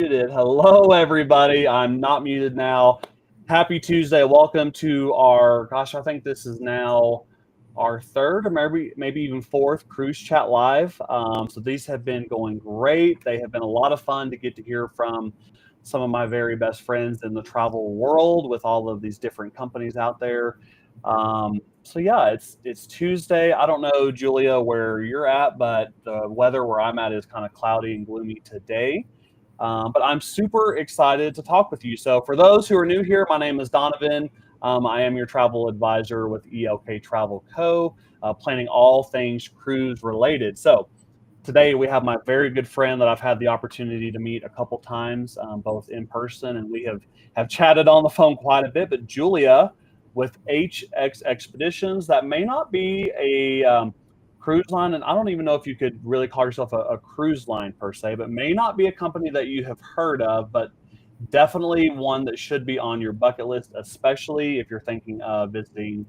muted. Hello, everybody. I'm not muted now. Happy Tuesday. Welcome to I think this is now our third or maybe even fourth Cruise Chat Live. So these have been going great. They have been a lot of fun to get to hear from some of my very best friends in the travel world with all of these different companies out there. So yeah, it's Tuesday. I don't know, Julia, where you're at, but the weather where I'm at is kind of cloudy and gloomy today. But I'm super excited to talk with you. So for those who are new here, my name is Donovan. I am your travel advisor with ELK Travel Co., planning all things cruise related. So today we have my very good friend that I've had the opportunity to meet a couple times, both in person, and we have chatted on the phone quite a bit. But Julia with HX Expeditions, that may not be a cruise line, and I don't even know if you could really call yourself a cruise line per se, but may not be a company that you have heard of, but definitely one that should be on your bucket list, especially if you're thinking of visiting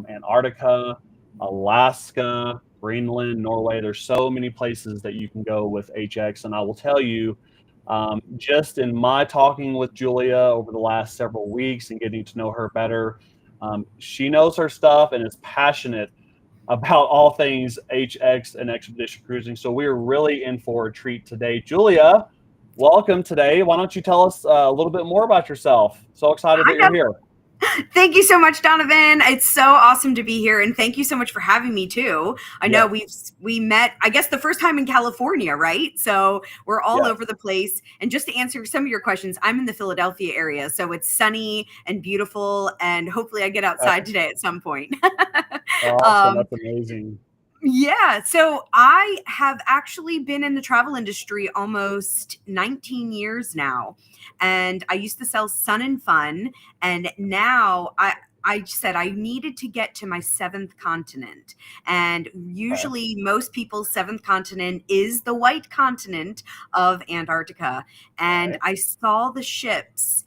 Antarctica, Alaska, Greenland, Norway. There's so many places that you can go with HX, and I will tell you, just in my talking with Julia over the last several weeks and getting to know her better, she knows her stuff and is passionate about all things HX and expedition cruising. So we are really in for a treat today. Julia, welcome today. Why don't you tell us a little bit more about yourself? So excited that you're here. Thank you so much, Donovan. It's so awesome to be here, and thank you so much for having me too. I know we met, I guess, the first time in California, right? So we're all over the place. And just to answer some of your questions, I'm in the Philadelphia area, so it's sunny and beautiful, and hopefully I get outside today at some point. Awesome. That's amazing. Yeah, so I have actually been in the travel industry almost 19 years now. And I used to sell Sun and Fun. And now I said I needed to get to my seventh continent. And usually most people's seventh continent is the white continent of Antarctica. And I saw the ships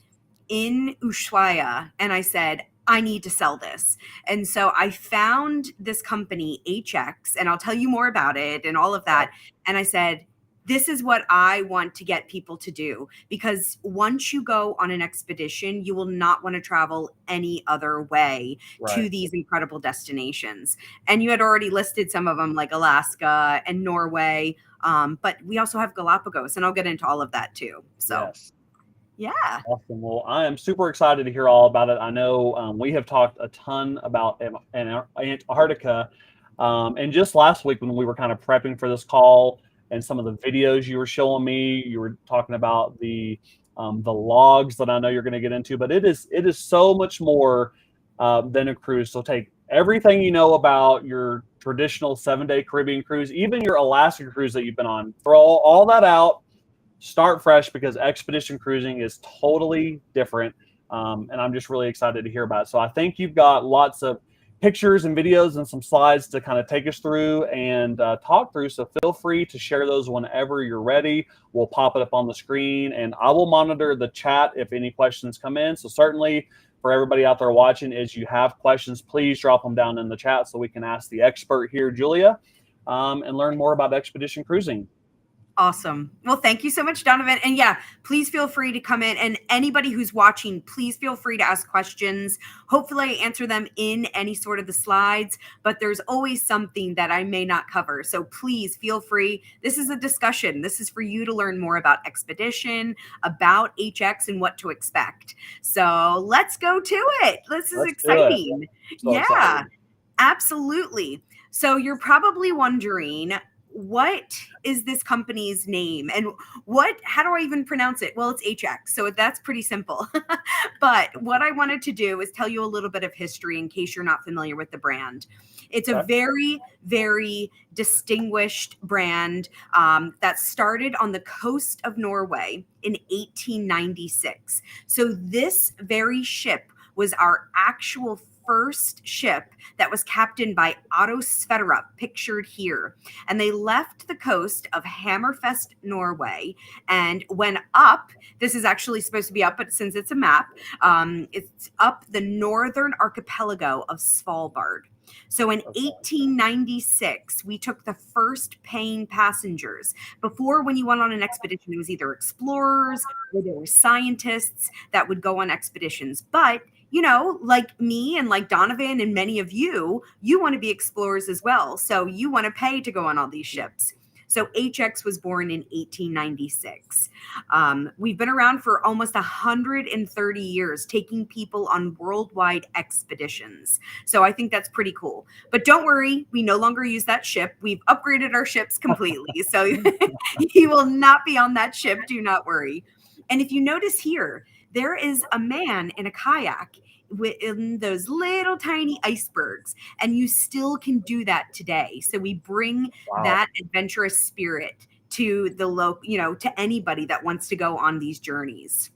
in Ushuaia and I said, I need to sell this. And so I found this company, HX, and I'll tell you more about it and all of that. And I said, this is what I want to get people to do, because once you go on an expedition, you will not want to travel any other way to these incredible destinations. And you had already listed some of them, like Alaska and Norway. But we also have Galápagos, and I'll get into all of that too. So. Yes. Yeah. Awesome. Well, I am super excited to hear all about it. I know we have talked a ton about Antarctica. And just last week when we were kind of prepping for this call and some of the videos you were showing me, you were talking about the logs that I know you're going to get into. But it is so much more than a cruise. So take everything you know about your traditional 7-day Caribbean cruise, even your Alaska cruise that you've been on, throw all that out. Start fresh, because expedition cruising is totally different. And I'm just really excited to hear about it. So I think you've got lots of pictures and videos and some slides to kind of take us through and talk through. So feel free to share those whenever you're ready. We'll pop it up on the screen, and I will monitor the chat if any questions come in. So certainly for everybody out there watching, as you have questions, please drop them down in the chat so we can ask the expert here, Julia, and learn more about expedition cruising. Awesome. Well, thank you so much, Donovan. And yeah, please feel free to come in. And anybody who's watching, please feel free to ask questions. Hopefully I answer them in any sort of the slides, but there's always something that I may not cover. So please feel free. This is a discussion. This is for you to learn more about expedition, about HX, and what to expect. So let's go to it. This is exciting. So excited. Absolutely. So you're probably wondering, what is this company's name and how do I even pronounce it? Well, it's HX, so that's pretty simple. But what I wanted to do is tell you a little bit of history in case you're not familiar with the brand. It's a very, very distinguished brand that started on the coast of Norway in 1896. So this very ship was our actual first ship that was captained by Otto Sverdrup, pictured here. And they left the coast of Hammerfest, Norway, and went up. This is actually supposed to be up, but since it's a map, it's up the northern archipelago of Svalbard. So in 1896, we took the first paying passengers. Before, when you went on an expedition, it was either explorers or there were scientists that would go on expeditions. But, you know, like me and like Donovan and many of you, you want to be explorers as well. So you want to pay to go on all these ships. So HX was born in 1896. We've been around for almost 130 years, taking people on worldwide expeditions. So I think that's pretty cool. But don't worry, we no longer use that ship. We've upgraded our ships completely. So you will not be on that ship. Do not worry. And if you notice here, there is a man in a kayak in those little tiny icebergs, and you still can do that today. So we bring that adventurous spirit to the to anybody that wants to go on these journeys.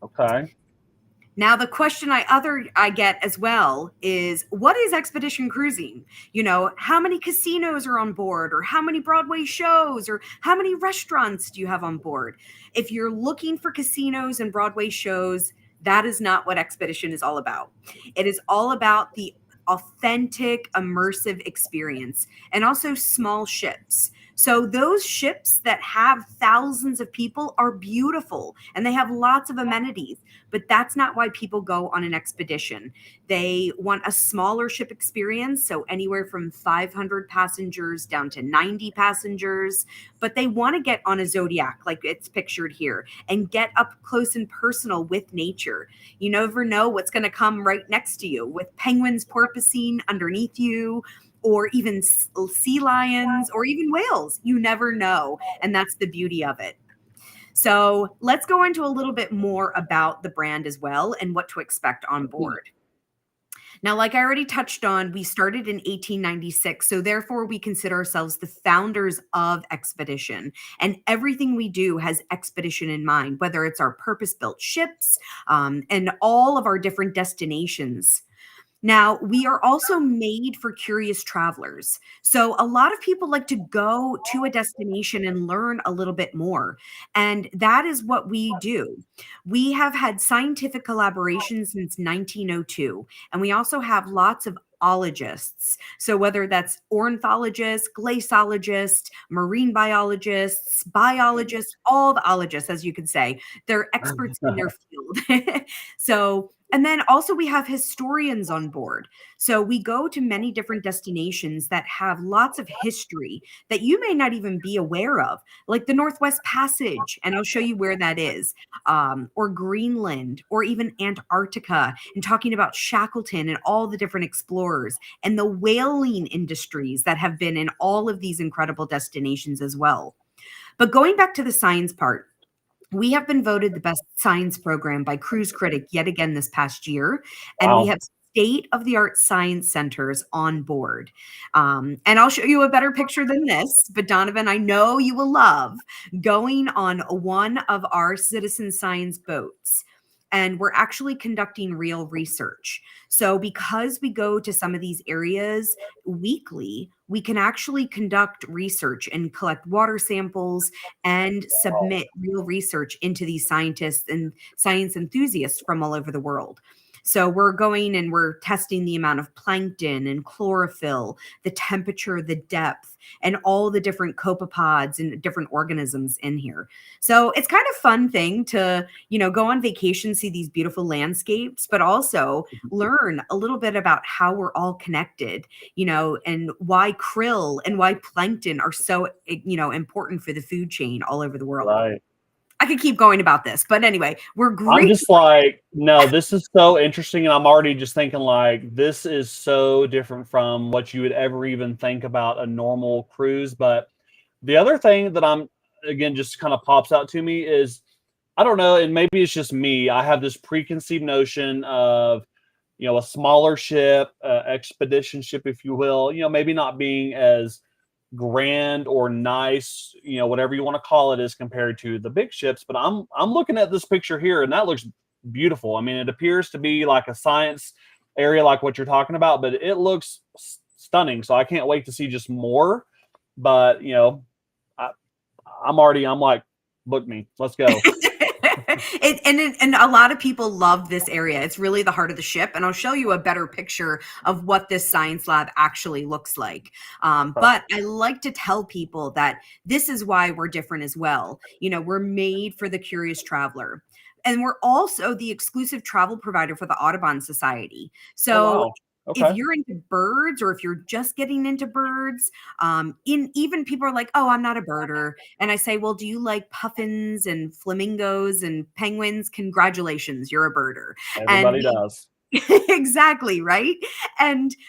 Okay. Now, the question I get as well is, what is expedition cruising? You know, how many casinos are on board, or how many Broadway shows, or how many restaurants do you have on board? If you're looking for casinos and Broadway shows, that is not what expedition is all about. It is all about the authentic, immersive experience, and also small ships. So those ships that have thousands of people are beautiful and they have lots of amenities, but that's not why people go on an expedition. They want a smaller ship experience, so anywhere from 500 passengers down to 90 passengers, but they want to get on a Zodiac like it's pictured here and get up close and personal with nature. You never know what's going to come right next to you, with penguins porpoising underneath you, or even sea lions, or even whales. You never know. And that's the beauty of it. So let's go into a little bit more about the brand as well and what to expect on board. Now, like I already touched on, we started in 1896. So therefore, we consider ourselves the founders of expedition. And everything we do has expedition in mind, whether it's our purpose-built ships and all of our different destinations. Now, we are also made for curious travelers. So a lot of people like to go to a destination and learn a little bit more. And that is what we do. We have had scientific collaboration since 1902. And we also have lots of ologists. So whether that's ornithologists, glaciologists, marine biologists, biologists, all the ologists, as you could say, they're experts in their field. And then also we have historians on board. So we go to many different destinations that have lots of history that you may not even be aware of, like the Northwest Passage, and I'll show you where that is, or Greenland, or even Antarctica, and talking about Shackleton and all the different explorers, and the whaling industries that have been in all of these incredible destinations as well. But going back to the science part, we have been voted the best science program by Cruise Critic yet again this past year. And we have state-of-the-art science centers on board. And I'll show you a better picture than this, but Donovan, I know you will love going on one of our citizen science boats. And we're actually conducting real research. So because we go to some of these areas weekly, we can actually conduct research and collect water samples and submit real research into these scientists and science enthusiasts from all over the world. So we're going and we're testing the amount of plankton and chlorophyll, the temperature, the depth, and all the different copepods and different organisms in here. So it's kind of fun thing to, go on vacation, see these beautiful landscapes, but also learn a little bit about how we're all connected, and why krill and why plankton are so, important for the food chain all over the world. Right. I could keep going about this, but anyway, we're great. I'm just like, no, this is so interesting. And I'm already just thinking like, this is so different from what you would ever even think about a normal cruise. But the other thing that again, just kind of pops out to me is, I don't know, and maybe it's just me. I have this preconceived notion of, a smaller ship, expedition ship, if you will, maybe not being as grand or nice, whatever you want to call it, as compared to the big ships. But I'm looking at this picture here, and that looks beautiful. I mean, it appears to be like a science area like what you're talking about, but it looks stunning. So I can't wait to see just more. But I, I'm like, book me, let's go. And a lot of people love this area. It's really the heart of the ship, and I'll show you a better picture of what this science lab actually looks like. But I like to tell people that this is why we're different as well. We're made for the curious traveler. And we're also the exclusive travel provider for the Audubon Society. So Oh, wow. if Okay. you're into birds, or if you're just getting into birds, even people are like, oh, I'm not a birder. And I say, well, do you like puffins and flamingos and penguins? Congratulations, you're a birder. And Everybody does. exactly, right?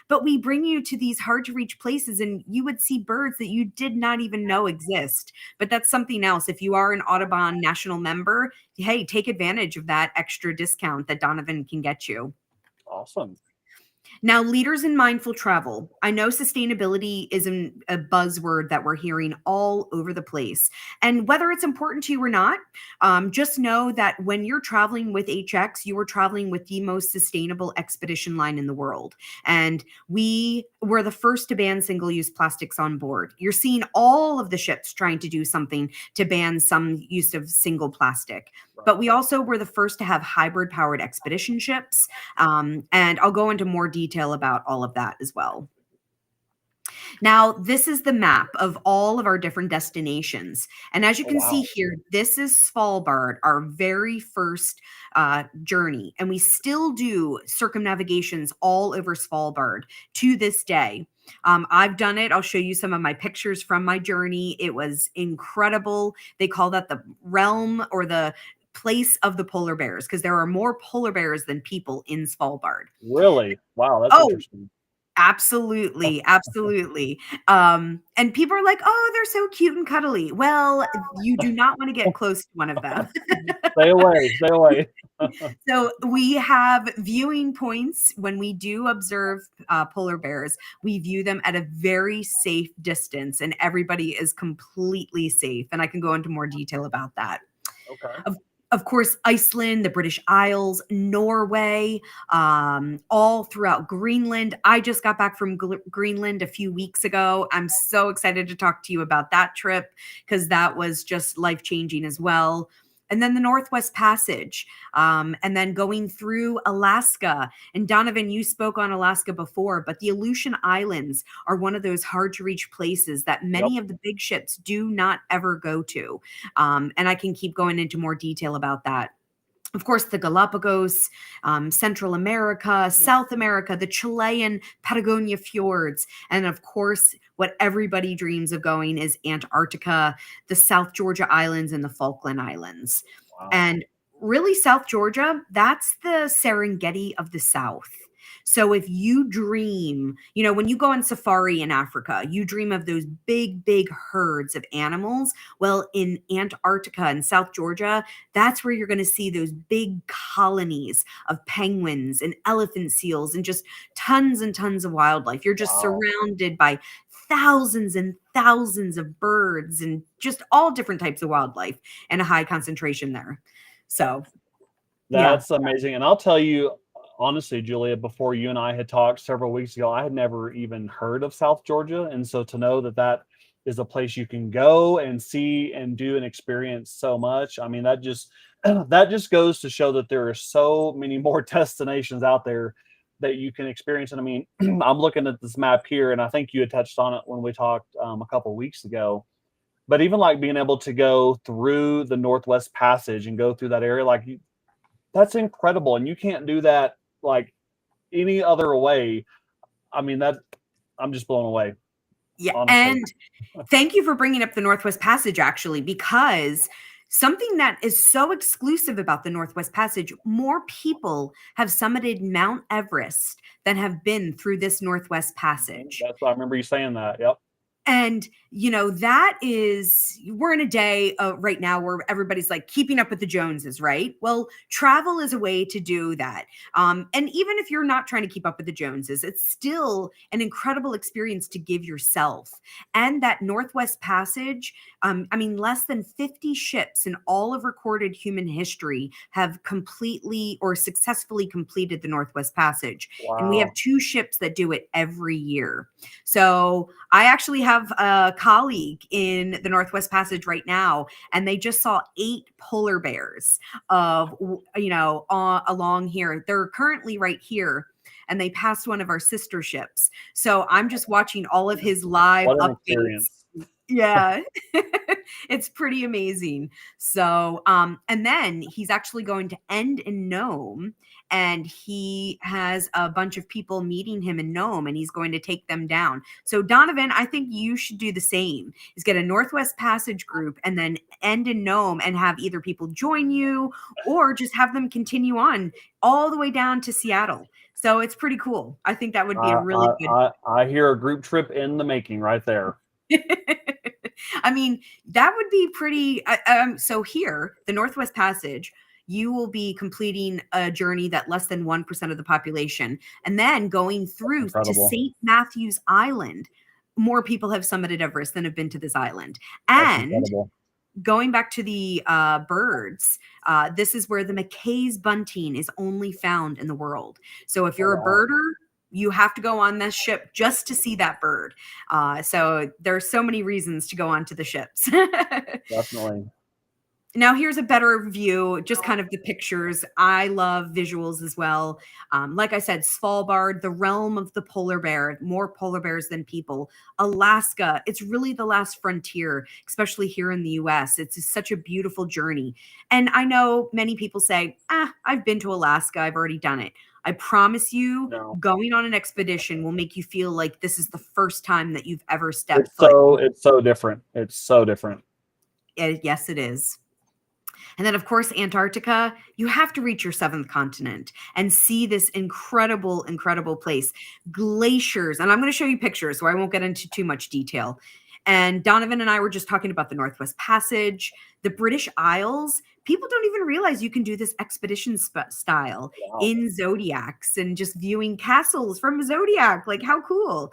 But we bring you to these hard to reach places, and you would see birds that you did not even know exist. But that's something else. If you are an Audubon National member, hey, take advantage of that extra discount that Donovan can get you. Awesome. Now, leaders in mindful travel. I know sustainability is a buzzword that we're hearing all over the place. And whether it's important to you or not, just know that when you're traveling with HX, you are traveling with the most sustainable expedition line in the world. And we were the first to ban single-use plastics on board. You're seeing all of the ships trying to do something to ban some use of single plastic. But we also were the first to have hybrid-powered expedition ships. And I'll go into more detail about all of that as well. Now, this is the map of all of our different destinations. And as you Oh, can wow. see here, this is Svalbard, our very first journey. And we still do circumnavigations all over Svalbard to this day. I've done it. I'll show you some of my pictures from my journey. It was incredible. They call that the realm, or the place of the polar bears, because there are more polar bears than people in Svalbard. Really? Wow, that's Oh, interesting. absolutely, absolutely. And people are like, "Oh, they're so cute and cuddly." Well, you do not want to get close to one of them. Stay away. Stay away. So we have viewing points when we do observe polar bears. We view them at a very safe distance, and everybody is completely safe. And I can go into more detail about that. Okay. Of course, Iceland, the British Isles, Norway, all throughout Greenland. I just got back from Greenland a few weeks ago. I'm so excited to talk to you about that trip, because that was just life-changing as well. And then the Northwest Passage, and then going through Alaska. And Donovan, you spoke on Alaska before, but the Aleutian Islands are one of those hard to reach places that many of the big ships do not ever go to. And I can keep going into more detail about that. Of course, the Galápagos, Central America, South America, the Chilean Patagonia fjords, and of course, what everybody dreams of going is Antarctica, the South Georgia Islands, and the Falkland Islands. Wow. And really, South Georgia, that's the Serengeti of the South. So if you dream, when you go on safari in Africa, you dream of those big, big herds of animals. Well, in Antarctica and South Georgia, that's where you're going to see those big colonies of penguins and elephant seals and just tons and tons of wildlife. You're just surrounded by thousands and thousands of birds and just all different types of wildlife, and a high concentration there. So that's amazing. And I'll tell you, honestly, Julia, before you and I had talked several weeks ago, I had never even heard of South Georgia. And so to know that that is a place you can go and see and do and experience so much, I mean, that just goes to show that there are so many more destinations out there that you can experience. And I mean, I'm looking at this map here, and I think you had touched on it when we talked a couple of weeks ago. But even like being able to go through the Northwest Passage and go through that area, like that's incredible. And you can't do that like any other way. I mean, I'm just blown away. Yeah. Honestly. And thank you for bringing up the Northwest Passage, actually, because something that is so exclusive about the Northwest Passage, more people have summited Mount Everest than have been through this Northwest Passage. I remember you saying that. Yep. And that is, we're in a day right now where everybody's like keeping up with the Joneses, right? Well, travel is a way to do that. And even if you're not trying to keep up with the Joneses, it's still an incredible experience to give yourself. And that Northwest Passage, less than 50 ships in all of recorded human history have completely or successfully completed the Northwest Passage. Wow. And we have 2 ships that do it every year. So I actually have a colleague in the Northwest Passage right now, and they just saw 8 polar bears along here. They're currently right here, and they passed one of our sister ships. So I'm just watching all of his live What an updates. experience. Yeah. It's pretty amazing. So, and then he's actually going to end in Nome, and he has a bunch of people meeting him in Nome, and he's going to take them down. So Donovan, I think you should do the same, is get a Northwest Passage group and then end in Nome and have either people join you or just have them continue on all the way down to Seattle. So it's pretty cool. I think that would be a really good. I hear a group trip in the making right there. That would be pretty. So here, the Northwest Passage, you will be completing a journey that less than 1% of the population, and then going through to St. Matthew's Island. More people have summited Everest than have been to this island. And going back to the birds, this is where the McKay's bunting is only found in the world. So if you're a birder, you have to go on this ship just to see that bird. So there are so many reasons to go onto the ships. Definitely. Now here's a better view, just kind of the pictures. I love visuals as well. Like I said, Svalbard, the realm of the polar bear, more polar bears than people. Alaska, it's really the last frontier, especially here in the US. It's such a beautiful journey. And I know many people say, I've been to Alaska, I've already done it. I promise you, going on an expedition will make you feel like this is the first time that you've ever stepped foot. It's so different. It's so different. Yes, it is. And then, of course, Antarctica, you have to reach your 7th continent and see this incredible, incredible place. Glaciers. And I'm going to show you pictures, so I won't get into too much detail. And Donovan and I were just talking about the Northwest Passage, the British Isles. People don't even realize you can do this expedition style in zodiacs and just viewing castles from a zodiac. Like, how cool.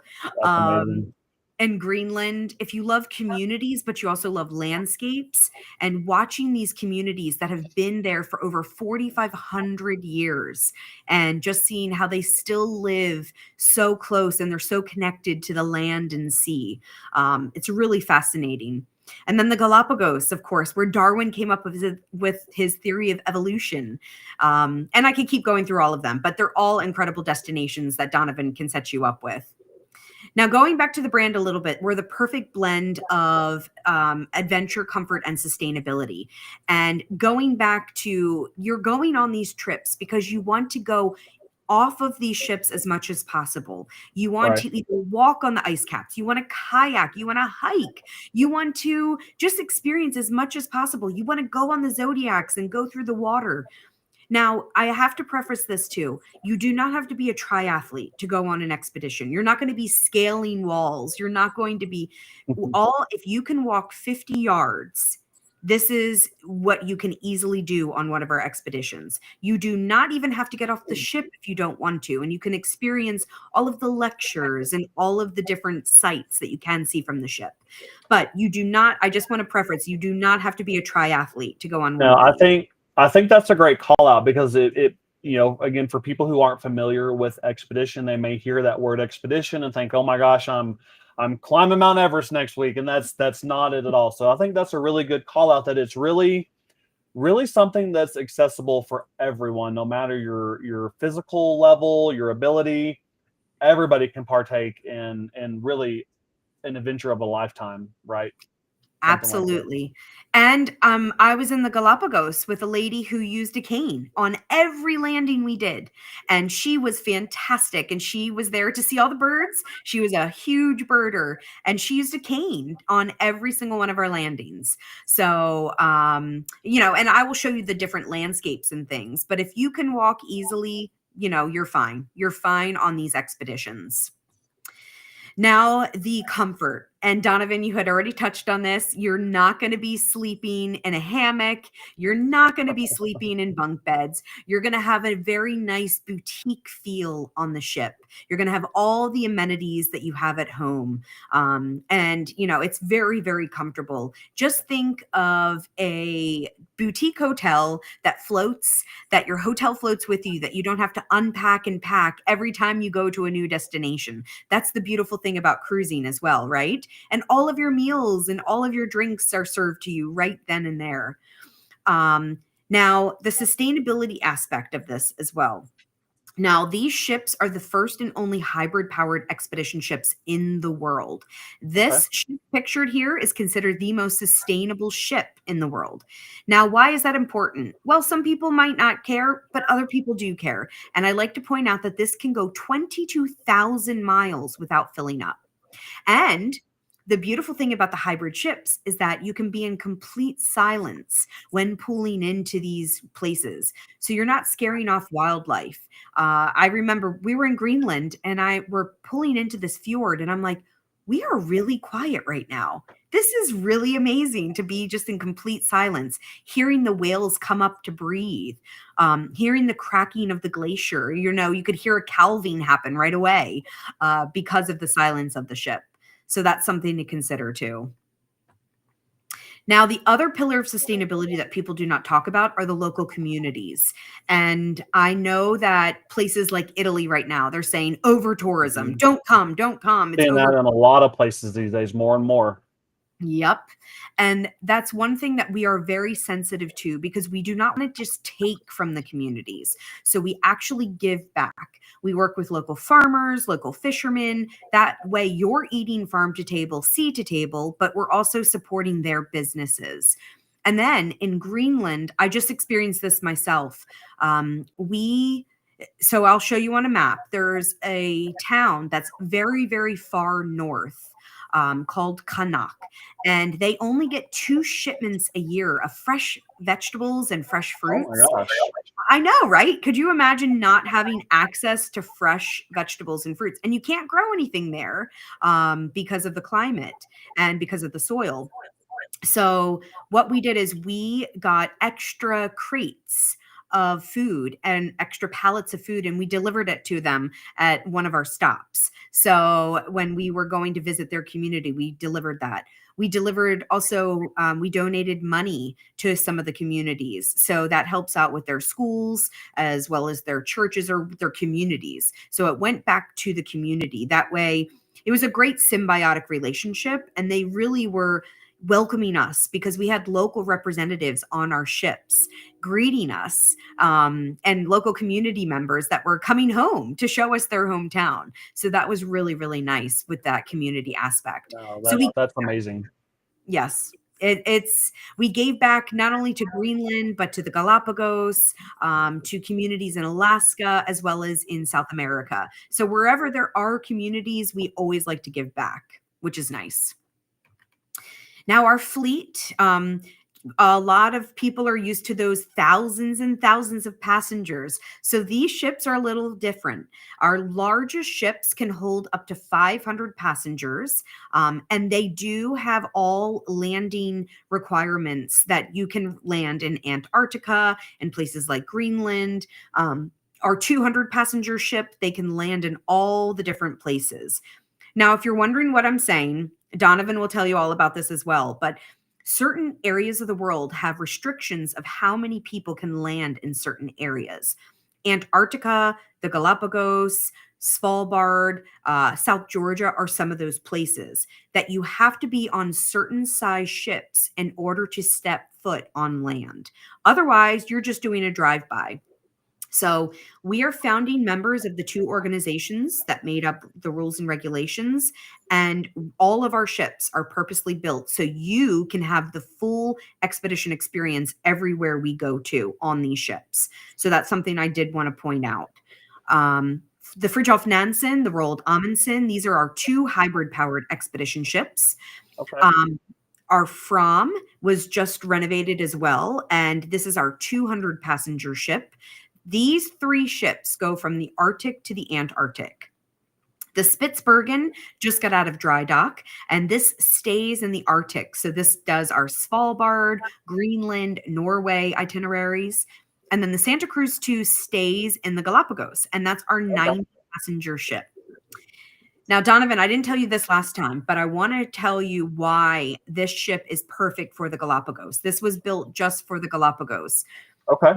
And Greenland, if you love communities, but you also love landscapes, and watching these communities that have been there for over 4,500 years and just seeing how they still live so close and they're so connected to the land and sea. It's really fascinating. And then the Galápagos, of course, where Darwin came up with his theory of evolution. And I could keep going through all of them, but they're all incredible destinations that Donovan can set you up with. Now, going back to the brand a little bit, we're the perfect blend of adventure, comfort, and sustainability. And going back to, you're going on these trips because you want to go off of these ships as much as possible. You want to either walk on the ice caps, you want to kayak, you want to hike, you want to just experience as much as possible. You want to go on the zodiacs and go through the water. Now, I have to preface this too. You do not have to be a triathlete to go on an expedition. You're not going to be scaling walls. You're not going to be if you can walk 50 yards, this is what you can easily do on one of our expeditions. You do not even have to get off the ship if you don't want to, and you can experience all of the lectures and all of the different sights that you can see from the ship. But you do not, I just want to preface, you do not have to be a triathlete to go on one. No, I think that's a great call out because it again, for people who aren't familiar with expedition, they may hear that word expedition and think, oh my gosh, I'm climbing Mount Everest next week. And that's not it at all. So I think that's a really good call out, that it's really, really something that's accessible for everyone, no matter your physical level, your ability. Everybody can partake in really an adventure of a lifetime, right? Absolutely. And I was in the Galapagos with a lady who used a cane on every landing we did. And she was fantastic. And she was there to see all the birds. She was a huge birder. And she used a cane on every single one of our landings. So, and I will show you the different landscapes and things. But if you can walk easily, you're fine. You're fine on these expeditions. Now, the comfort. And Donovan, you had already touched on this. You're not going to be sleeping in a hammock. You're not going to be sleeping in bunk beds. You're going to have a very nice boutique feel on the ship. You're going to have all the amenities that you have at home. And, it's very, very comfortable. Just think of a boutique hotel that floats, that your hotel floats with you, that you don't have to unpack and pack every time you go to a new destination. That's the beautiful thing about cruising as well, right? And all of your meals and all of your drinks are served to you right then and there. Now, the sustainability aspect of this as well. Now, these ships are the first and only hybrid-powered expedition ships in the world. This ship pictured here is considered the most sustainable ship in the world. Now, why is that important? Well, some people might not care, but other people do care. And I like to point out that this can go 22,000 miles without filling up. And the beautiful thing about the hybrid ships is that you can be in complete silence when pulling into these places. So you're not scaring off wildlife. I remember we were in Greenland and we're pulling into this fjord and I'm like, we are really quiet right now. This is really amazing to be just in complete silence, hearing the whales come up to breathe, hearing the cracking of the glacier. You could hear a calving happen right away because of the silence of the ship. So that's something to consider too. Now, the other pillar of sustainability that people do not talk about are the local communities. And I know that places like Italy right now, they're saying over tourism. Don't come. It's Seeing that in a lot of places these days, more and more. Yep. And that's one thing that we are very sensitive to because we do not want to just take from the communities. So we actually give back. We work with local farmers, local fishermen. That way you're eating farm to table, sea to table, but we're also supporting their businesses. And then in Greenland, I just experienced this myself. So I'll show you on a map. There's a town that's very, very far north. Called Kanak, and they only get 2 shipments a year of fresh vegetables and fresh fruits. Oh my gosh. I know, right? Could you imagine not having access to fresh vegetables and fruits? And you can't grow anything there because of the climate and because of the soil. So what we did is we got extra crates of food and extra pallets of food, and we delivered it to them at one of our stops. So when we were going to visit their community, we delivered that. We delivered also, we donated money to some of the communities. So that helps out with their schools as well as their churches or their communities. So it went back to the community. That way, it was a great symbiotic relationship, and they really were welcoming us because we had local representatives on our ships greeting us and local community members that were coming home to show us their hometown. So that was really, really nice with that community aspect. Wow, So that's amazing. Yes. We gave back not only to Greenland, but to the Galápagos, to communities in Alaska, as well as in South America. So wherever there are communities, we always like to give back, which is nice. Now, our fleet, a lot of people are used to those thousands and thousands of passengers. So these ships are a little different. Our largest ships can hold up to 500 passengers, and they do have all landing requirements that you can land in Antarctica and places like Greenland. Our 200 passenger ship, they can land in all the different places. Now, if you're wondering what I'm saying, Donovan will tell you all about this as well, but certain areas of the world have restrictions of how many people can land in certain areas. Antarctica, the Galápagos, Svalbard, South Georgia are some of those places that you have to be on certain size ships in order to step foot on land. Otherwise, you're just doing a drive-by. So we are founding members of the 2 organizations that made up the rules and regulations, and all of our ships are purposely built so you can have the full expedition experience everywhere we go to on these ships. So that's something I did want to point out. The Fridtjof Nansen, the Roald Amundsen, these are our 2 hybrid-powered expedition ships. Okay. Our Fram was just renovated as well, and this is our 200-passenger ship. These 3 ships go from the Arctic to the Antarctic. The Spitsbergen just got out of dry dock, and this stays in the Arctic. So this does our Svalbard, Greenland, Norway itineraries. And then the Santa Cruz 2 stays in the Galapagos, and that's our 90-passenger ship. Now, Donovan, I didn't tell you this last time, but I want to tell you why this ship is perfect for the Galapagos. This was built just for the Galapagos. Okay.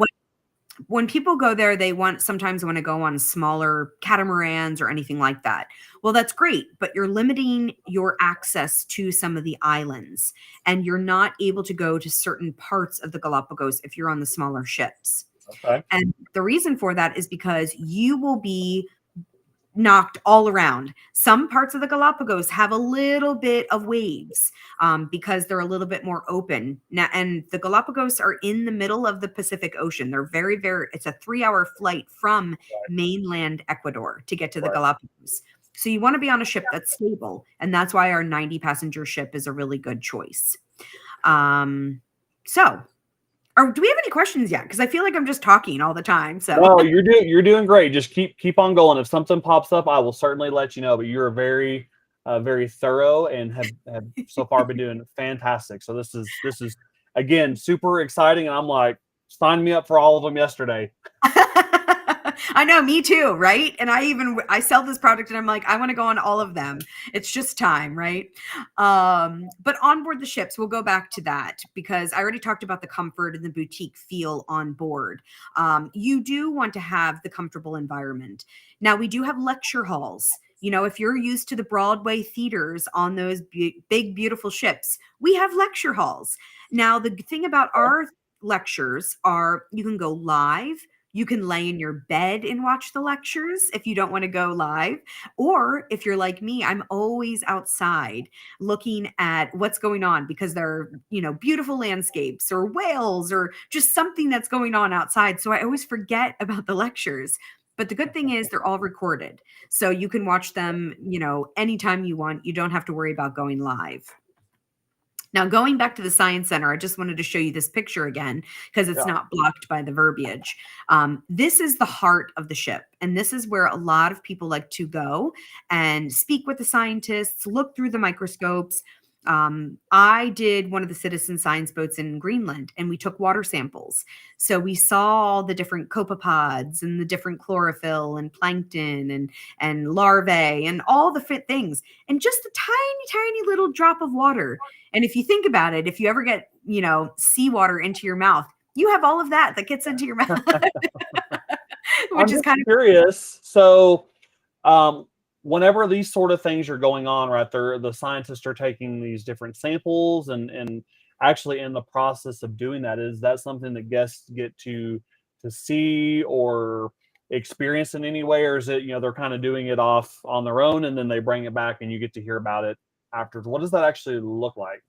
When people go there, they sometimes want to go on smaller catamarans or anything like that. Well, that's great, but you're limiting your access to some of the islands, and you're not able to go to certain parts of the Galapagos if you're on the smaller ships. Okay. And the reason for that is because you will be knocked all around. Some parts of the Galapagos have a little bit of waves because they're a little bit more open now. And the Galapagos are in the middle of the Pacific Ocean. They're very, it's a 3-hour flight from mainland Ecuador to get to the Galapagos. So you want to be on a ship that's stable. And that's why our 90-passenger ship is a really good choice. Or do we have any questions yet? Because I feel like I'm just talking all the time. So no, you're doing great. Just keep on going. If something pops up, I will certainly let you know. But you're very very thorough and have so far been doing fantastic. So this is again super exciting, and I'm like, sign me up for all of them yesterday. I know, me too, right? And I sell this product and I'm like, I want to go on all of them. It's just time, right? But on board the ships, we'll go back to that because I already talked about the comfort and the boutique feel on board. You do want to have the comfortable environment. Now, we do have lecture halls. You know, if you're used to the Broadway theaters on those big, beautiful ships, we have lecture halls. Now, the thing about our lectures are you can go live. You can lay in your bed and watch the lectures if you don't want to go live. Or if you're like me, I'm always outside looking at what's going on because there are, you know, beautiful landscapes or whales or just something that's going on outside. So I always forget about the lectures. But the good thing is they're all recorded. So you can watch them, you know, anytime you want. You don't have to worry about going live. Now, going back to the Science Center, I just wanted to show you this picture again because it's not blocked by the verbiage. This is the heart of the ship, and this is where a lot of people like to go and speak with the scientists, look through the microscopes. I did one of the citizen science boats in Greenland, and we took water samples. So we saw the different copepods and the different chlorophyll and plankton and larvae and all the fit things, and just a tiny, tiny little drop of water. And if you think about it, if you ever get, you know, seawater into your mouth, you have all of that gets into your mouth, which is kind of curious. So, whenever these sort of things are going on, right there, the scientists are taking these different samples and actually in the process of doing that, is that something that guests get to see or experience in any way, or is it, you know, they're kind of doing it off on their own and then they bring it back and you get to hear about it afterwards? What does that actually look like?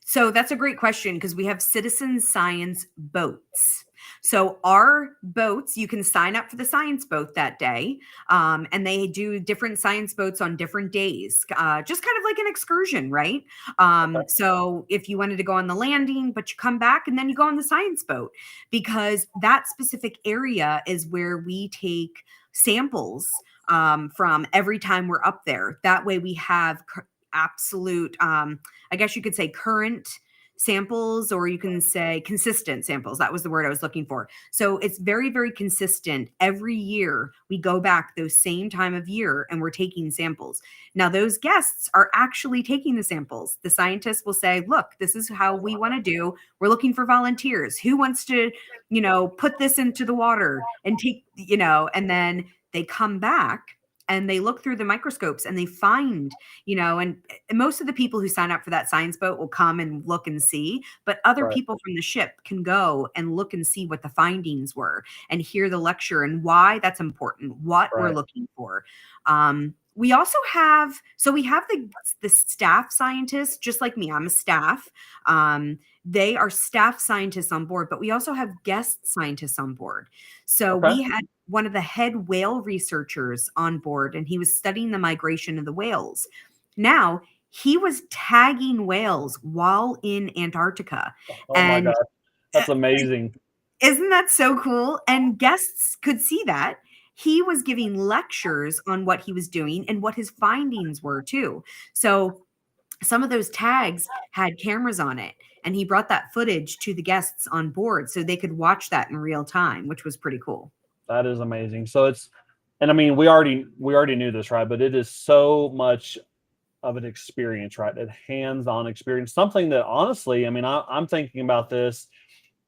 So that's a great question because we have citizen science boats. So our boats, you can sign up for the science boat that day, and they do different science boats on different days, just kind of like an excursion, right? So if you wanted to go on the landing, but you come back and then you go on the science boat, because that specific area is where we take samples from every time we're up there. That way we have absolute, I guess you could say current samples, or you can say consistent samples. That was the word I was looking for. So it's very, very consistent. Every year we go back those same time of year and we're taking samples. Now those guests are actually taking the samples. The scientists will say, look, this is how we want to do. We're looking for volunteers. Who wants to, you know, put this into the water and take, you know, and then they come back and they look through the microscopes and they find, you know, and most of the people who sign up for that science boat will come and look and see, but other people from the ship can go and look and see what the findings were and hear the lecture and why that's important, what we're looking for. We also have, so we have the staff scientists, just like me, I'm a staff. They are staff scientists on board, but we also have guest scientists on board. So we had one of the head whale researchers on board, and he was studying the migration of the whales. Now, he was tagging whales while in Antarctica. Oh my God, that's amazing. Isn't that so cool? And guests could see that. he was giving lectures on what he was doing and what his findings were too. So some of those tags had cameras on it, and he brought that footage to the guests on board so they could watch that in real time, which was pretty cool. That is amazing. So it's, and I mean, we already knew this, right? But it is so much of an experience, right? A hands-on experience, something that honestly, I mean, I'm thinking about this,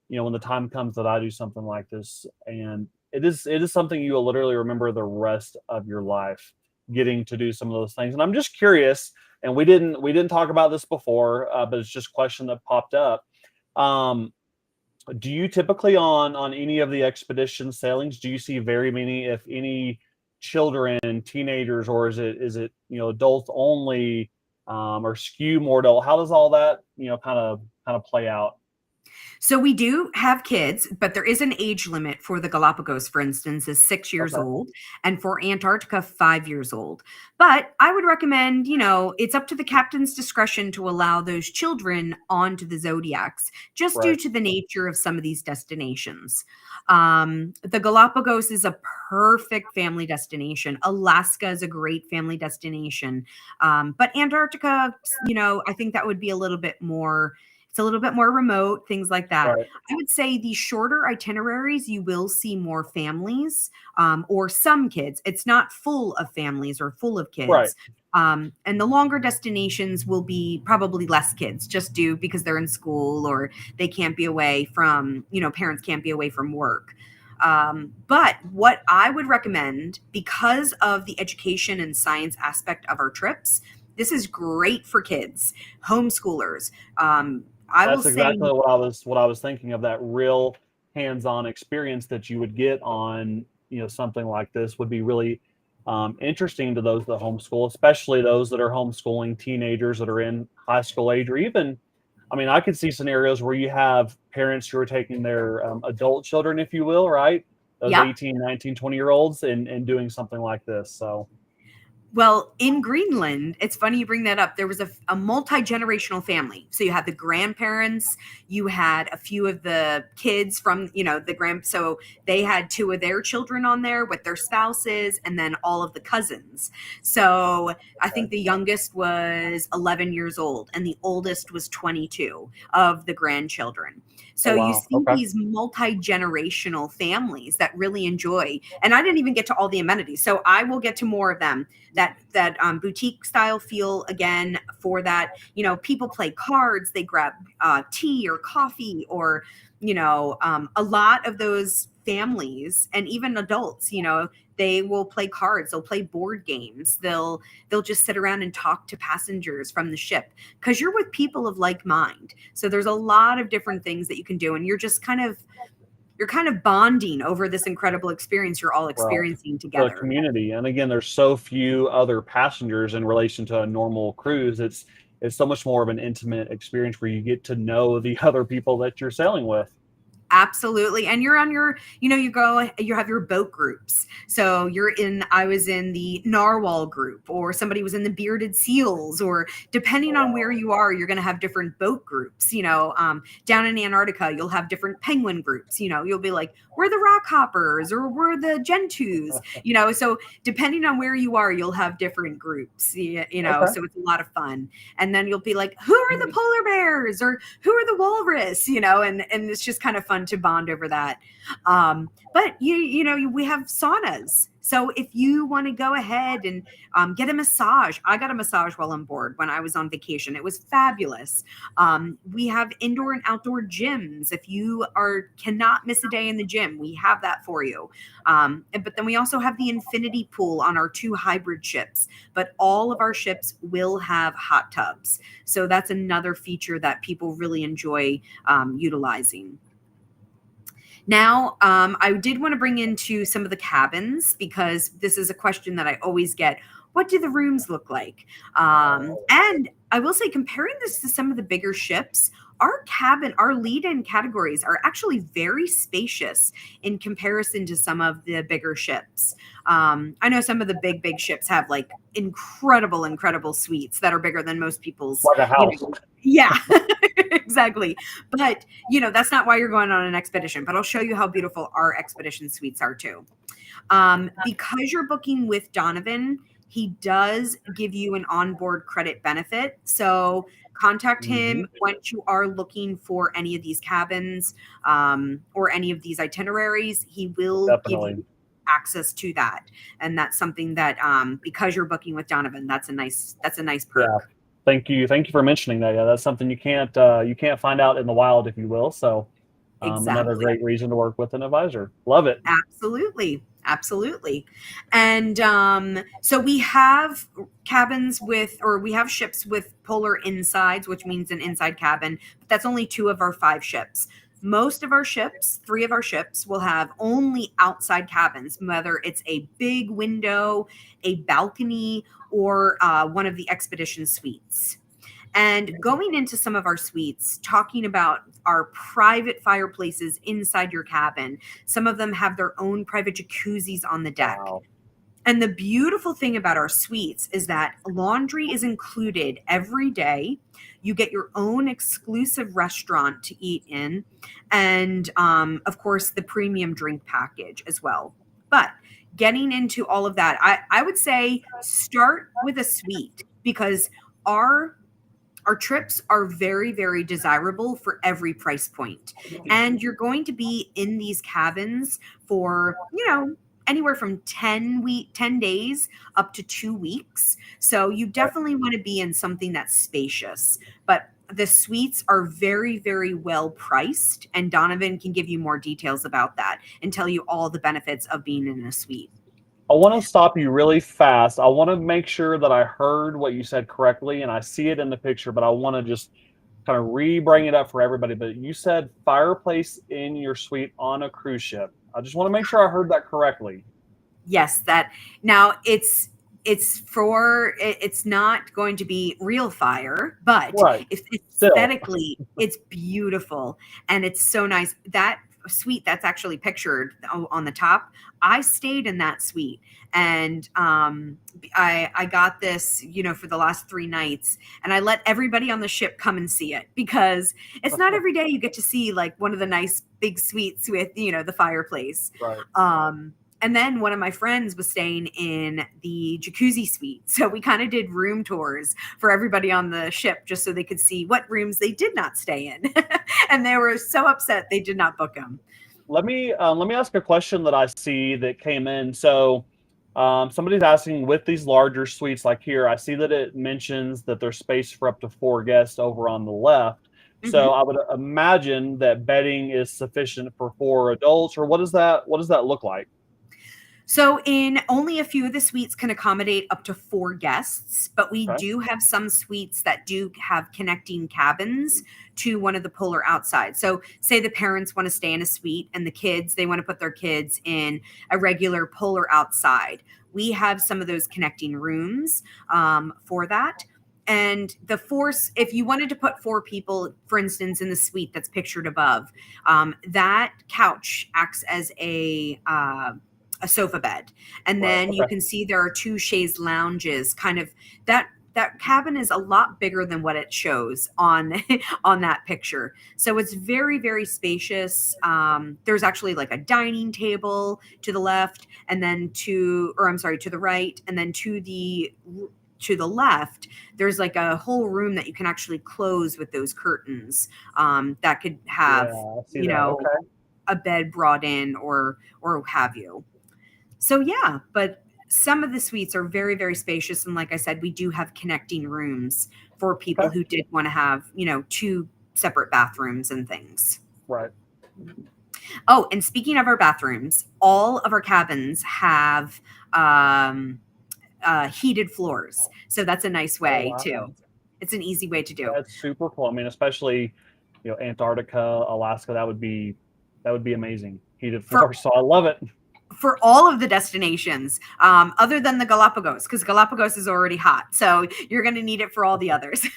when the time comes that I do something like this, and it is something you will literally remember the rest of your life, getting to do some of those things. And I'm just curious, and we didn't talk about this before, but it's just a question that popped up. Um, do you typically on any of the expedition sailings, do you see very many, if any, children, teenagers, or is it adults only, or skew more adult? How does all that kind of play out? So we do have kids, but there is an age limit for the Galapagos, for instance, is 6 years Okay, old, and for Antarctica, 5 years old. But I would recommend, it's up to the captain's discretion to allow those children onto the Zodiacs, just due right, to the nature of some of these destinations. The Galapagos is a perfect family destination. Alaska is a great family destination. But Antarctica, I think that would be a little bit more, it's a little bit more remote, things like that. right, I would say the shorter itineraries, you will see more families, or some kids. It's not full of families or full of right, kids. And the longer destinations will be probably less kids, just due because they're in school or they can't be away from, parents can't be away from work. But what I would recommend, because of the education and science aspect of our trips, this is great for kids, homeschoolers. I will That's say, exactly what I was thinking of. That real hands-on experience that you would get on something like this would be really interesting to those that homeschool, especially those that are homeschooling teenagers that are in high school age, or even, I mean, I could see scenarios where you have parents who are taking their adult children, if you will, right? Those yep. 18, 19, 20-year-olds, and doing something like this. So, Well, in Greenland, it's funny you bring that up. There was a multi-generational family. So you had the grandparents, you had a few of the kids from, so they had two of their children on there with their spouses, and then all of the cousins. So I okay. think the youngest was 11 years old and the oldest was 22 of the grandchildren. Oh So you wow. see Okay. these multi-generational families that really enjoy, and I didn't even get to all the amenities. So I will get to more of them, that boutique style feel again for that. People play cards, they grab tea or coffee, or a lot of those families and even adults, they will play cards, they'll play board games, they'll just sit around and talk to passengers from the ship, because you're with people of like mind. So there's a lot of different things that you can do, and you're kind of bonding over this incredible experience you're all Right. experiencing The together. community, and again, there's so few other passengers in relation to a normal cruise. It's so much more of an intimate experience where you get to know the other people that you're sailing with. Absolutely. And you're on your, you have your boat groups. So I was in the narwhal group, or somebody was in the bearded seals, or Oh depending on where wow. you are, you're going to have different boat groups. Down in Antarctica, you'll have different penguin groups. You'll be like, we're the rock hoppers, or we're the gentoos, so depending on where you are, you'll have different groups, Okay. so it's a lot of fun. And then you'll be like, who are the polar bears, or who are the walrus, and it's just kind of fun to bond over that. But we have saunas. So if you want to go ahead and get a massage, I got a massage while on board when I was on vacation. It was fabulous. We have indoor and outdoor gyms. If you cannot miss a day in the gym, we have that for you. But then we also have the infinity pool on our two hybrid ships. But all of our ships will have hot tubs. So that's another feature that people really enjoy utilizing. Now, I did want to bring into some of the cabins, because this is a question that I always get. What do the rooms look like? And I will say, comparing this to some of the bigger ships, our lead-in categories are actually very spacious in comparison to some of the bigger ships. I know some of the big ships have like incredible suites that are bigger than most people's. Like a house. Yeah, exactly. But, that's not why you're going on an expedition. But I'll show you how beautiful our expedition suites are too. Because you're booking with Donovan, he does give you an onboard credit benefit. So contact him once you are looking for any of these cabins or any of these itineraries. He will give you access to that. And that's something that because you're booking with Donovan, that's a nice perk. Yeah. Thank you for mentioning that. Yeah, that's something you can't find out in the wild, if you will. So another great reason to work with an advisor. Love it. Absolutely. And so we have we have ships with polar insides, which means an inside cabin, but that's only 2 of our 5 ships. Most of our ships, 3 of our ships, will have only outside cabins, whether it's a big window, a balcony, or one of the expedition suites. And going into some of our suites, talking about our private fireplaces inside your cabin. Some of them have their own private jacuzzis on the deck. Wow. And the beautiful thing about our suites is that laundry is included every day. You get your own exclusive restaurant to eat in. And of course, the premium drink package as well. But getting into all of that, I would say start with a suite, because our trips are very, very desirable for every price point. And you're going to be in these cabins for, anywhere from 10 days up to 2 weeks. So you definitely want to be in something that's spacious. But the suites are very, very well priced. And Donovan can give you more details about that and tell you all the benefits of being in a suite. I want to stop you really fast. I want to make sure that I heard what you said correctly, and I see it in the picture, but I want to just kind of re-bring it up for everybody. But you said fireplace in your suite on a cruise ship. I just want to make sure I heard that correctly. Yes, now it's not going to be real fire, but aesthetically it's beautiful and it's so nice. That suite that's actually pictured on the top, I stayed in that suite, and I got this for the last 3 nights, and I let everybody on the ship come and see it, because it's not every day you get to see like one of the nice big suites with the fireplace. Right. And then one of my friends was staying in the jacuzzi suite. So we kind of did room tours for everybody on the ship just so they could see what rooms they did not stay in. And they were so upset they did not book them. Let me ask a question that I see that came in. So somebody's asking, with these larger suites like here, I see that it mentions that there's space for up to 4 guests over on the left. So I would imagine that bedding is sufficient for 4 adults, or what does that look like? So in only a few of the suites can accommodate up to 4 guests, but we do have some suites that do have connecting cabins to one of the polar outside. So say the parents want to stay in a suite and the kids, they want to put their kids in a regular polar outside. We have some of those connecting rooms for that. And if you wanted to put 4 people, for instance, in the suite that's pictured above, that couch acts as a sofa bed. And then you can see there are 2 chaise lounges. Kind of that cabin is a lot bigger than what it shows on that picture. So it's very, very spacious. There's actually like a dining table to the left, and then to the right, and then to the left, there's like a whole room that you can actually close with those curtains that could have, a bed brought in or have you. So yeah, but some of the suites are very, very spacious. And like I said, we do have connecting rooms for people who did want to have, 2 separate bathrooms and things. Right. Oh, and speaking of our bathrooms, all of our cabins have heated floors. So that's a nice way too. It's an easy way to do. That's super cool. I mean, especially, Antarctica, Alaska, that would be amazing. Heated floors. So I love it. For all of the destinations, other than the Galápagos, because Galápagos is already hot. So you're going to need it for all the others.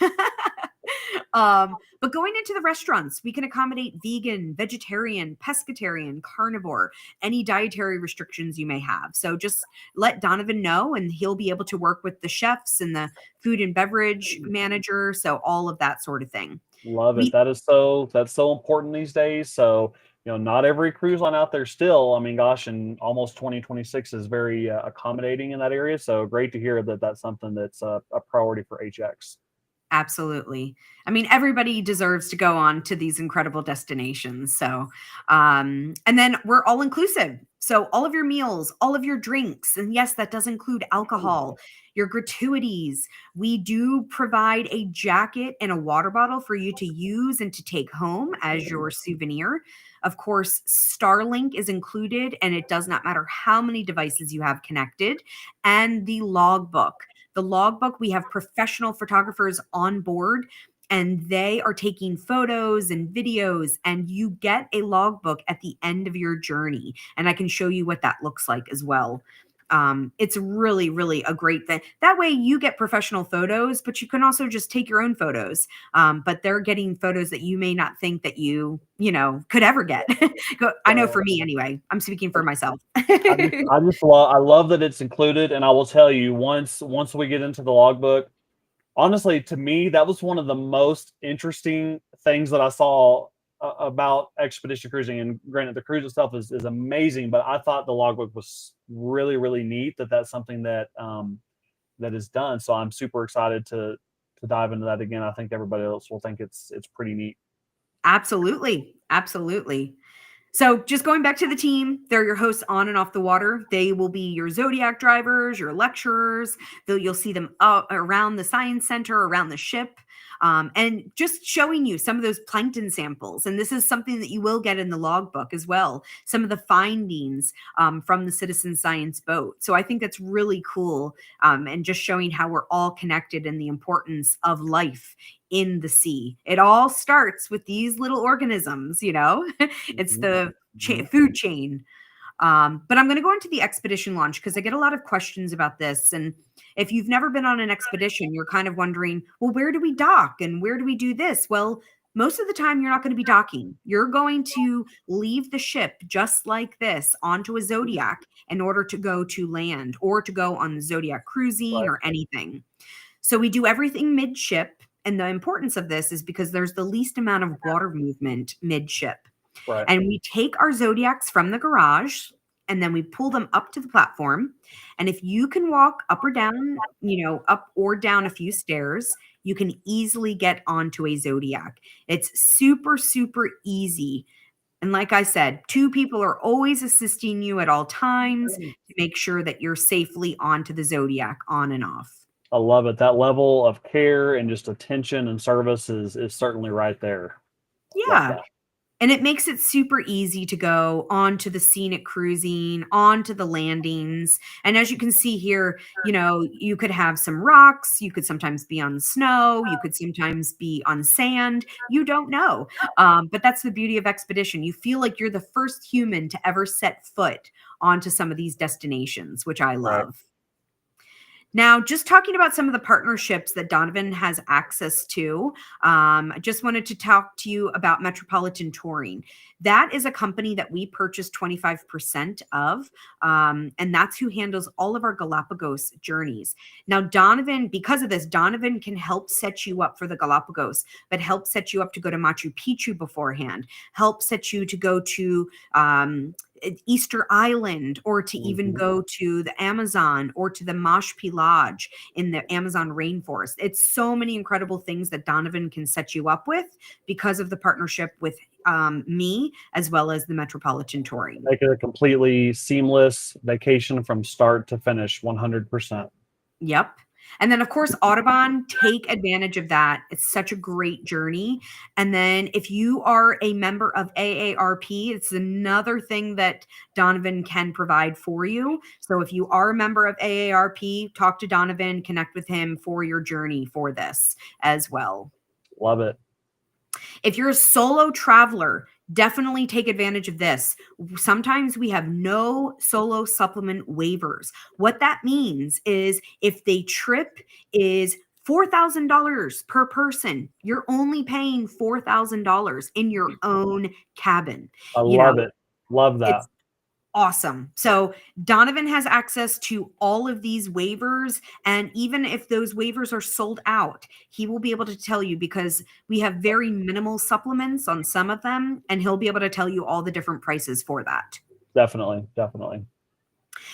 But going into the restaurants, we can accommodate vegan, vegetarian, pescatarian, carnivore, any dietary restrictions you may have. So just let Donovan know, and he'll be able to work with the chefs and the food and beverage manager. So all of that sort of thing. Love it. We That's so important these days. So, not every cruise line out there still, I mean, gosh, and almost 2026 is very accommodating in that area. So great to hear that that's something that's a priority for HX. Absolutely. I mean, everybody deserves to go on to these incredible destinations. So, and then we're all inclusive. So, all of your meals, all of your drinks, and yes, that does include alcohol, your gratuities. We do provide a jacket and a water bottle for you to use and to take home as your souvenir. Of course, Starlink is included, and it does not matter how many devices you have connected, and the logbook. The logbook, we have professional photographers on board, and they are taking photos and videos, and you get a logbook at the end of your journey. And I can show you what that looks like as well. It's really, really a great thing. That way you get professional photos, but you can also just take your own photos. But they're getting photos that you may not think that could ever get. I know for me anyway, I'm speaking for myself. I love that it's included, and I will tell you, once we get into the logbook, honestly, to me, that was one of the most interesting things that I saw about expedition cruising. And granted, the cruise itself is amazing, but I thought the logbook was really, really neat that's something that that is done. So I'm super excited to dive into that again. I think everybody else will think it's pretty neat. Absolutely. Absolutely. So just going back to the team, they're your hosts on and off the water. They will be your Zodiac drivers, your lecturers. You'll see them around the science center, around the ship, and just showing you some of those plankton samples. And this is something that you will get in the logbook as well. Some of the findings from the citizen science boat. So I think that's really cool, and just showing how we're all connected and the importance of life in the sea. It all starts with these little organisms, it's the food chain. But I'm going to go into the expedition launch because I get a lot of questions about this. And if you've never been on an expedition, you're kind of wondering, well, where do we dock and where do we do this? Well, most of the time, you're not going to be docking. You're going to leave the ship just like this onto a Zodiac in order to go to land or to go on the Zodiac cruising or anything. So we do everything midship. And the importance of this is because there's the least amount of water movement midship. Right. And we take our Zodiacs from the garage and then we pull them up to the platform. And if you can walk up or down, up or down a few stairs, you can easily get onto a Zodiac. It's super, super easy. And like I said, 2 people are always assisting you at all times to make sure that you're safely onto the Zodiac on and off. I love it. That level of care and just attention and service is certainly right there. Yeah. And it makes it super easy to go onto the scenic cruising, onto the landings. And as you can see here, you could have some rocks. You could sometimes be on snow. You could sometimes be on sand. You don't know. But that's the beauty of expedition. You feel like you're the first human to ever set foot onto some of these destinations, which I love. Right. Now, just talking about some of the partnerships that Donovan has access to, I just wanted to talk to you about Metropolitan Touring. That is a company that we purchased 25% of, and that's who handles all of our Galapagos journeys. Now, Donovan, because of this, Donovan can help set you up for the Galapagos, but help set you up to go to Machu Picchu beforehand, help set you to go to Easter Island, or to even go to the Amazon or to the Mashpi Lodge in the Amazon rainforest. It's so many incredible things that Donovan can set you up with because of the partnership with me as well as the Metropolitan Touring. Make it a completely seamless vacation from start to finish, 100%. Yep. And then, of course, Audubon, take advantage of that. It's such a great journey. And then if you are a member of AARP, it's another thing that Donovan can provide for you. So if you are a member of AARP, talk to Donovan, connect with him for your journey for this as well. Love it. If you're a solo traveler, definitely take advantage of this. Sometimes we have no solo supplement waivers. What that means is if the trip is $4,000 per person. You're only paying $4,000 in your own cabin. I You love know, it. Love that. it's awesome. So Donovan has access to all of these waivers. And even if those waivers are sold out, he will be able to tell you, because we have very minimal supplements on some of them. And he'll be able to tell you all the different prices for that. Definitely. Definitely.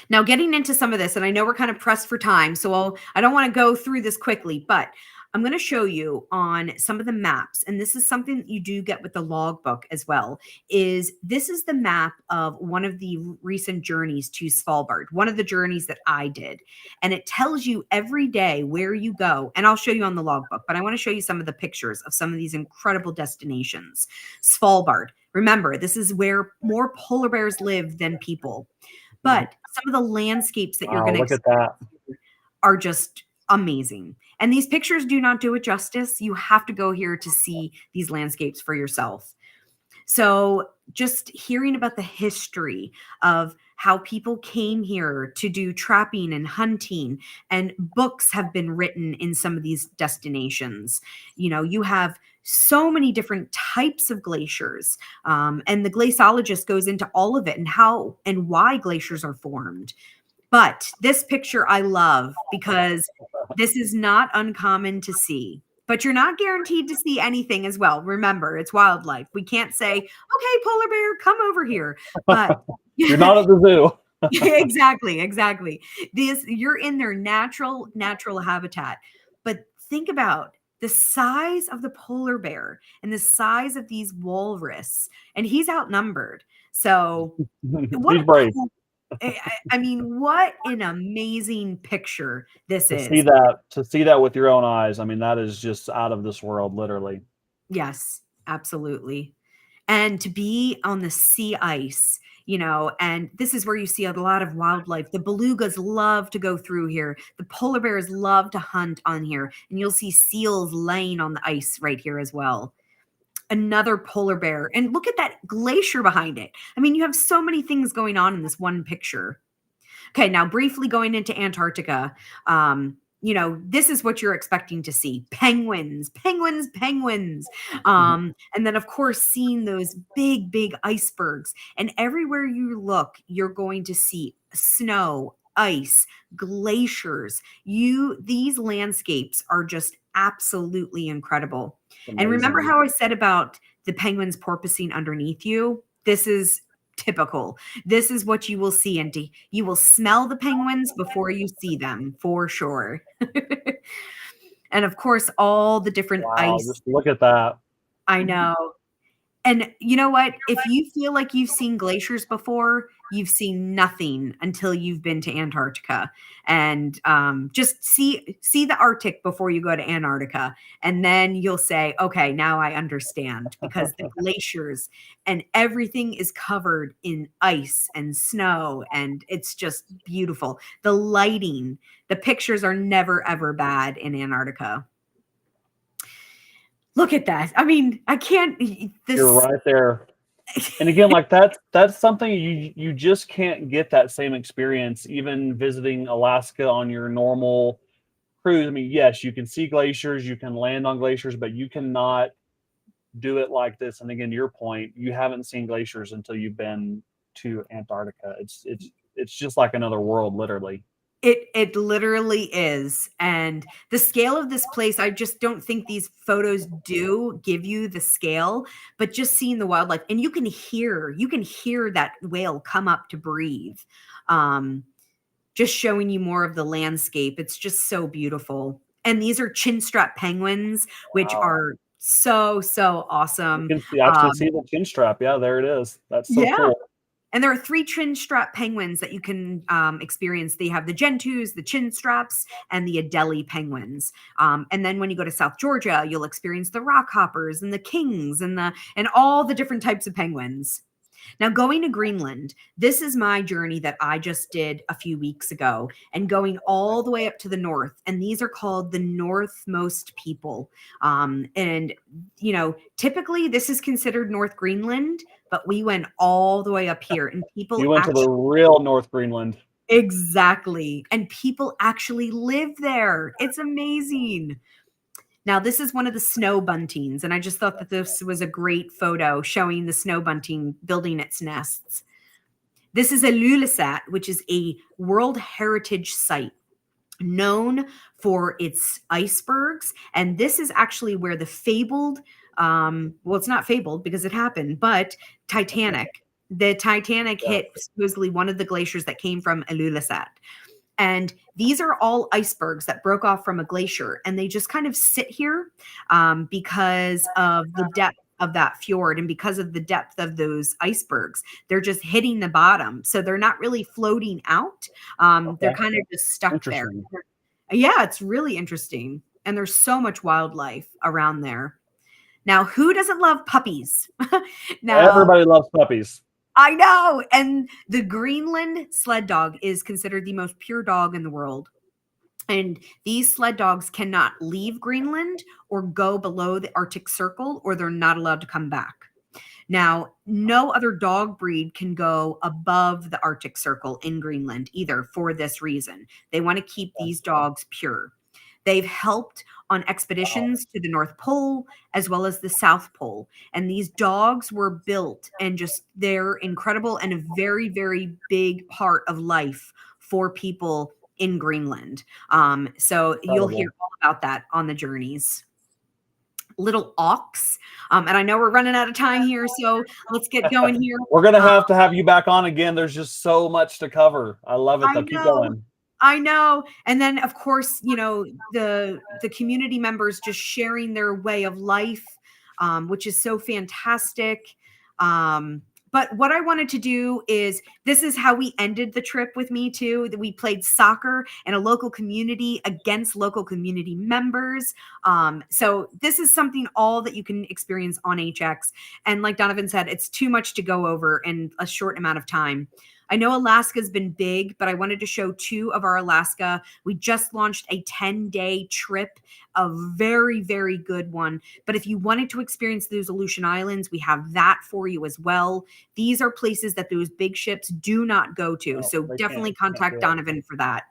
Now, getting into some of this, and I know we're kind of pressed for time, so I don't want to go through this quickly, but I'm going to show you on some of the maps, and this is something that you do get with the logbook as well, this is the map of one of the recent journeys to Svalbard, one of the journeys that I did, and it tells you every day where you go, and I'll show you on the logbook, but I want to show you some of the pictures of some of these incredible destinations. Svalbard, remember, this is where more polar bears live than people. But some of the landscapes that you're going to look at that are just amazing. And these pictures do not do it justice. You have to go here to see these landscapes for yourself. So just hearing about the history of how people came here to do trapping and hunting, and books have been written in some of these destinations. You know, you have so many different types of glaciers, and the glaciologist goes into all of it and how and why glaciers are formed. But this picture I love because this is not uncommon to see. But you're not guaranteed to see anything as well. Remember, it's wildlife. We can't say, okay, polar bear, come over here. But you're not at the zoo. Exactly. You're in their natural habitat. But think about the size of the polar bear and the size of these walrus, and he's outnumbered. So He's brave. I mean, what an amazing picture this is. To see that with your own eyes, I mean, that is just out of this world, literally. Yes, absolutely. And to be on the sea ice, you know, and this is where you see a lot of wildlife. The belugas love to go through here. The polar bears love to hunt on here. And you'll see seals laying on the ice right here as well. Another polar bear. And look at that glacier behind it. I mean, you have so many things going on in this one picture. Okay, now briefly going into Antarctica. You know, this is what you're expecting to see. Penguins. And then, of course, seeing those big icebergs. And everywhere you look, you're going to see snow, ice, glaciers. These landscapes are just absolutely incredible. Amazing. And remember how I said about the penguins porpoising underneath you? This is typical. This is what you will see, and you will smell the penguins before you see them, for sure. And of course, all the different ice. Just look at that. I know. And you know what? If you feel like you've seen glaciers before, you've seen nothing until you've been to Antarctica. And just see the Arctic before you go to Antarctica. And then you'll say, okay, now I understand, because the glaciers and everything is covered in ice and snow. And it's just beautiful. The lighting, the pictures are never, ever bad in Antarctica. Look at that. I mean, I can't. You're right there. And again, like that's something you just can't get that same experience even visiting Alaska on your normal cruise. I mean, yes, you can see glaciers, you can land on glaciers, but you cannot do it like this. And again, to your point, you haven't seen glaciers until you've been to Antarctica. It's just like another world, literally. It literally is. And the scale of this place, I just don't think these photos do give you the scale, but just seeing the wildlife, and you can hear that whale come up to breathe. Just showing you more of the landscape. It's just so beautiful. And these are chinstrap penguins, which are so awesome. You can actually see the chin strap. Yeah, there it is. That's so cool. And there are 3 chin strap penguins that you can experience. They have the gentoos, the chin straps, and the Adelie penguins. And then when you go to South Georgia, you'll experience the rock hoppers and the kings and all the different types of penguins. Now, going to Greenland, this is my journey that I just did a few weeks ago, and going all the way up to the north. And these are called the northmost people. And, you know, typically this is considered North Greenland, but we went all the way up here, and people. You went to the real North Greenland. Exactly. And people actually live there. It's amazing. Now, this is one of the snow buntings, and I just thought that this was a great photo showing the snow bunting building its nests. This is a Ilulissat, which is a World Heritage Site known for its icebergs. And this is actually where the fabled, well, it's not fabled because it happened, but the Titanic hit supposedly one of the glaciers that came from Ilulissat. And these are all icebergs that broke off from a glacier, and they just kind of sit here because of the depth of that fjord and because of the depth of those icebergs. They're just hitting the bottom, so they're not really floating out. They're kind of just stuck there. Yeah, it's really interesting, and there's so much wildlife around there. Now, who doesn't love puppies? Now, everybody loves puppies. I know. And the Greenland sled dog is considered the most pure dog in the world. And these sled dogs cannot leave Greenland or go below the Arctic Circle, or they're not allowed to come back. Now, no other dog breed can go above the Arctic Circle in Greenland either for this reason. They want to keep these dogs pure. They've helped on expeditions to the North Pole as well as the South Pole. And these dogs were built and just they're incredible and a very, very big part of life for people in Greenland. So you'll hear all about that on the journeys. Little ox. And I know we're running out of time here, so let's get going here. We're going to have you back on again. There's just so much to cover. I love it, though. Keep going. I know. And then, of course, you know, the community members just sharing their way of life, which is so fantastic. But what I wanted to do is, this is how we ended the trip with me too. That we played soccer in a local community against local community members. So this is something all that you can experience on HX. And like Donovan said, it's too much to go over in a short amount of time. I know Alaska's been big, but I wanted to show 2 of our Alaska. We just launched a 10-day trip, a very, very good one. But if you wanted to experience those Aleutian Islands, we have that for you as well. These are places that those big ships do not go to. So definitely contact Donovan for that.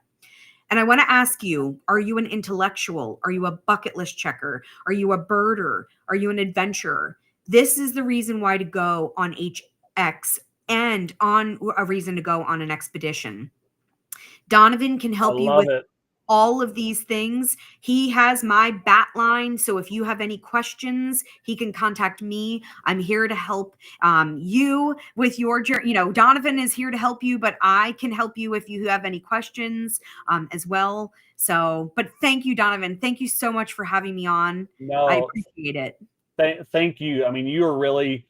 And I want to ask you, are you an intellectual? Are you a bucket list checker? Are you a birder? Are you an adventurer? This is the reason why to go on HX and on a reason to go on an expedition. Donovan can help you with all of these things. He has my bat line. So if you have any questions, he can contact me. I'm here to help you with your journey. You know, Donovan is here to help you, but I can help you if you have any questions as well. So, but thank you, Donovan. Thank you so much for having me on. No, I appreciate it. Thank you. I mean, you are really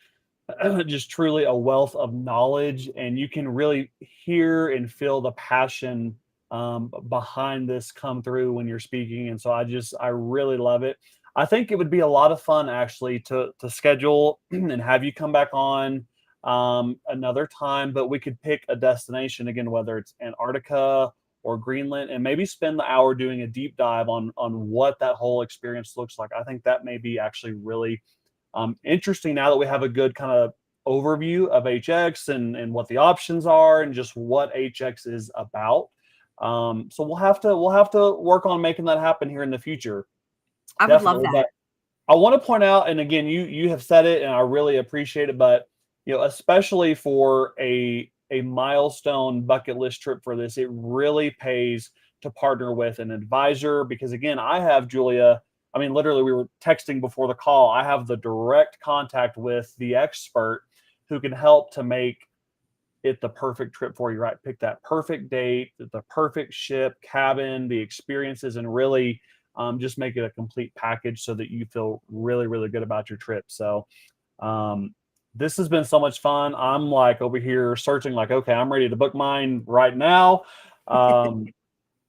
just truly a wealth of knowledge, and you can really hear and feel the passion behind this come through when you're speaking. And so I really love it. I think it would be a lot of fun actually to schedule and have you come back on another time, but we could pick a destination again, whether it's Antarctica or Greenland, and maybe spend the hour doing a deep dive on what that whole experience looks like. I think that may be actually really interesting now that we have a good kind of overview of HX and what the options are and just what HX is about. So we'll have to work on making that happen here in the future. I would love that. But I want to point out, and again, you have said it, and I really appreciate it, but especially for a milestone bucket list trip for this, it really pays to partner with an advisor, because again, I have Julia. I mean, literally, we were texting before the call. I have the direct contact with the expert who can help to make it the perfect trip for you, right? Pick that perfect date, the perfect ship, cabin, the experiences, and really just make it a complete package so that you feel really, really good about your trip. So this has been so much fun. I'm like over here searching like, okay, I'm ready to book mine right now.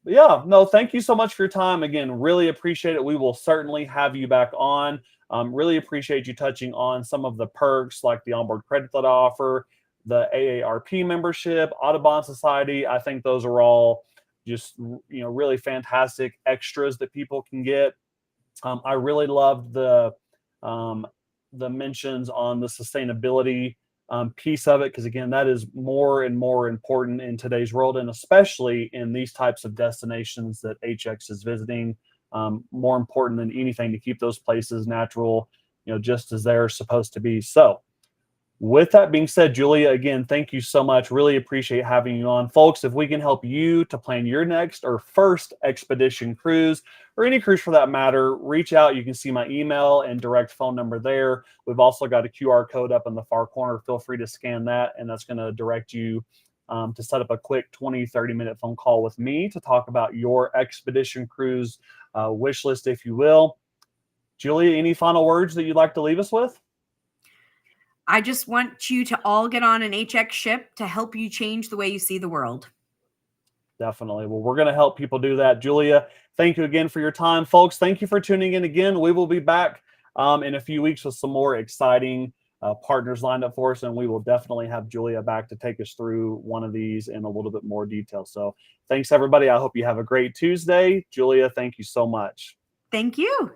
Yeah, no, thank you so much for your time. Again, really appreciate it. We will certainly have you back on. Really appreciate you touching on some of the perks like the onboard credit that I offer, the AARP membership, Audubon Society. I think those are all just, really fantastic extras that people can get. I really loved the mentions on the sustainability piece of it, because again, that is more and more important in today's world, and especially in these types of destinations that HX is visiting. More important than anything to keep those places natural, just as they're supposed to be. So with that being said, Julia, again, thank you so much. Really appreciate having you on. Folks, if we can help you to plan your next or first expedition cruise, or any cruise for that matter, reach out. You can see my email and direct phone number there. We've also got a QR code up in the far corner. Feel free to scan that, and that's going to direct you to set up a quick 20, 30-minute phone call with me to talk about your expedition cruise wish list, if you will. Julia, any final words that you'd like to leave us with? I just want you to all get on an HX ship to help you change the way you see the world. Definitely. Well, we're going to help people do that. Julia, thank you again for your time. Folks, thank you for tuning in again. We will be back in a few weeks with some more exciting partners lined up for us, and we will definitely have Julia back to take us through one of these in a little bit more detail. So thanks, everybody. I hope you have a great Tuesday. Julia, thank you so much. Thank you.